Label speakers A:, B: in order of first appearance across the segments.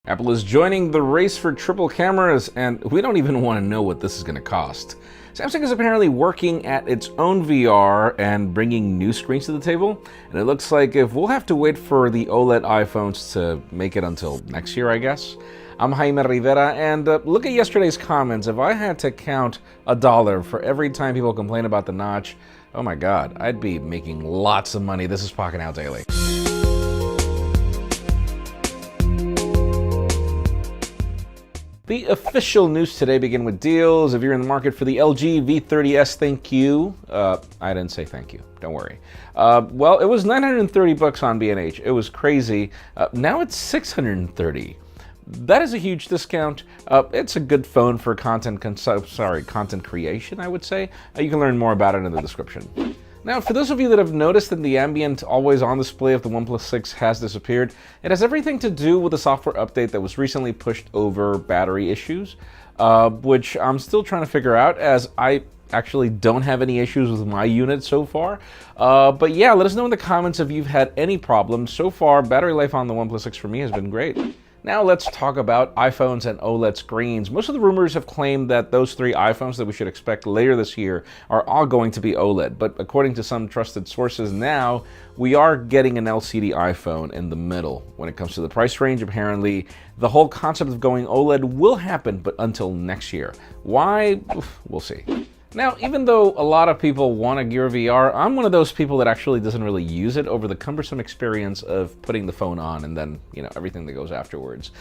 A: Apple is joining the race for triple cameras, and we don't even want to know what this is going to cost. Samsung is apparently working at its own VR and bringing new screens to the table, and it looks like if we'll have to wait for the OLED iPhones to make it until next year, I guess. I'm Jaime Rivera, and look at yesterday's comments. If I had to count $1 for every time people complain about the notch, oh my god, I'd be making lots of money. This is Pocketnow Daily. The official news today begin with deals. If you're in the market for the LG V30s, thank you. I didn't say thank you. Don't worry. Well, it was $930 on B&H. It was crazy. Now it's $630. That is a huge discount. It's a good phone for content creation, I would say. You can learn more about it in the description. Now, for those of you that have noticed that the ambient always-on display of the OnePlus 6 has disappeared, it has everything to do with a software update that was recently pushed over battery issues, which I'm still trying to figure out, as I actually don't have any issues with my unit so far. But yeah, let us know in the comments if you've had any problems. So far, battery life on the OnePlus 6 for me has been great. Now let's talk about iPhones and OLED screens. Most of the rumors have claimed that those three iPhones that we should expect later this year are all going to be OLED, but according to some trusted sources now, we are getting an LCD iPhone in the middle. When it comes to the price range, apparently the whole concept of going OLED will happen, but until next year. Why? We'll see. Now, even though a lot of people want a Gear VR, I'm one of those people that actually doesn't really use it over the cumbersome experience of putting the phone on and then, everything that goes afterwards.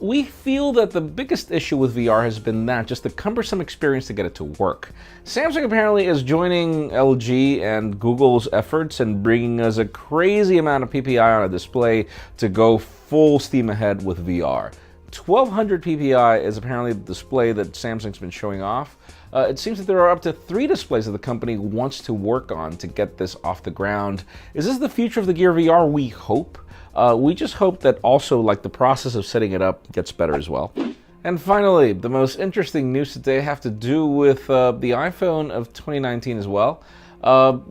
A: We feel that the biggest issue with VR has been that, just the cumbersome experience to get it to work. Samsung apparently is joining LG and Google's efforts and bringing us a crazy amount of PPI on a display to go full steam ahead with VR. 1200 PPI is apparently the display that Samsung's been showing off. It seems that there are up to 3 displays that the company wants to work on to get this off the ground. Is this the future of the Gear VR? We hope. We just hope that also, the process of setting it up gets better as well. And finally, the most interesting news today have to do with the iPhone of 2019 as well.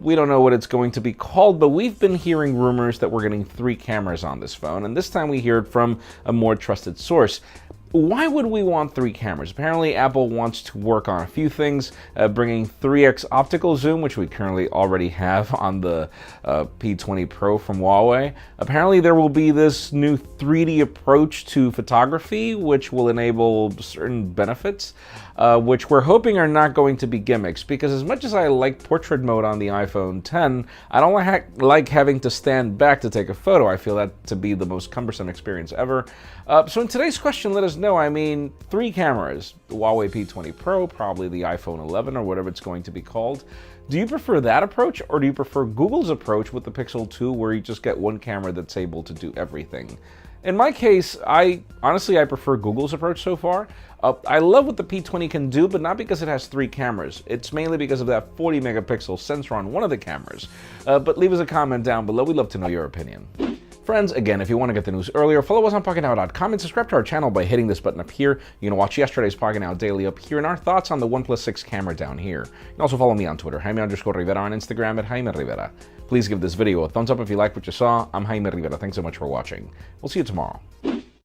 A: We don't know what it's going to be called, but we've been hearing rumors that we're getting 3 cameras on this phone, and this time we hear it from a more trusted source. Why would we want 3 cameras? Apparently, Apple wants to work on a few things, bringing 3x optical zoom, which we currently already have on the P20 Pro from Huawei. Apparently, there will be this new 3D approach to photography, which will enable certain benefits, which we're hoping are not going to be gimmicks, because as much as I like portrait mode on the iPhone X, I don't like having to stand back to take a photo. I feel that to be the most cumbersome experience ever. So in today's question, let us know. 3 cameras, the Huawei P20 Pro, probably the iPhone 11 or whatever it's going to be called. Do you prefer that approach, or do you prefer Google's approach with the Pixel 2, where you just get one camera that's able to do everything? In my case, I prefer Google's approach so far. I love what the P20 can do, but not because it has 3 cameras. It's mainly because of that 40 megapixel sensor on one of the cameras. But leave us a comment down below. We'd love to know your opinion. Friends, again, if you want to get the news earlier, follow us on Pocketnow.com and subscribe to our channel by hitting this button up here. You can watch yesterday's Pocketnow Daily up here and our thoughts on the OnePlus 6 camera down here. You can also follow me on Twitter, Jaime_Rivera, on Instagram at Jaime Rivera. Please give this video a thumbs up if you like what you saw. I'm Jaime Rivera. Thanks so much for watching. We'll see you tomorrow.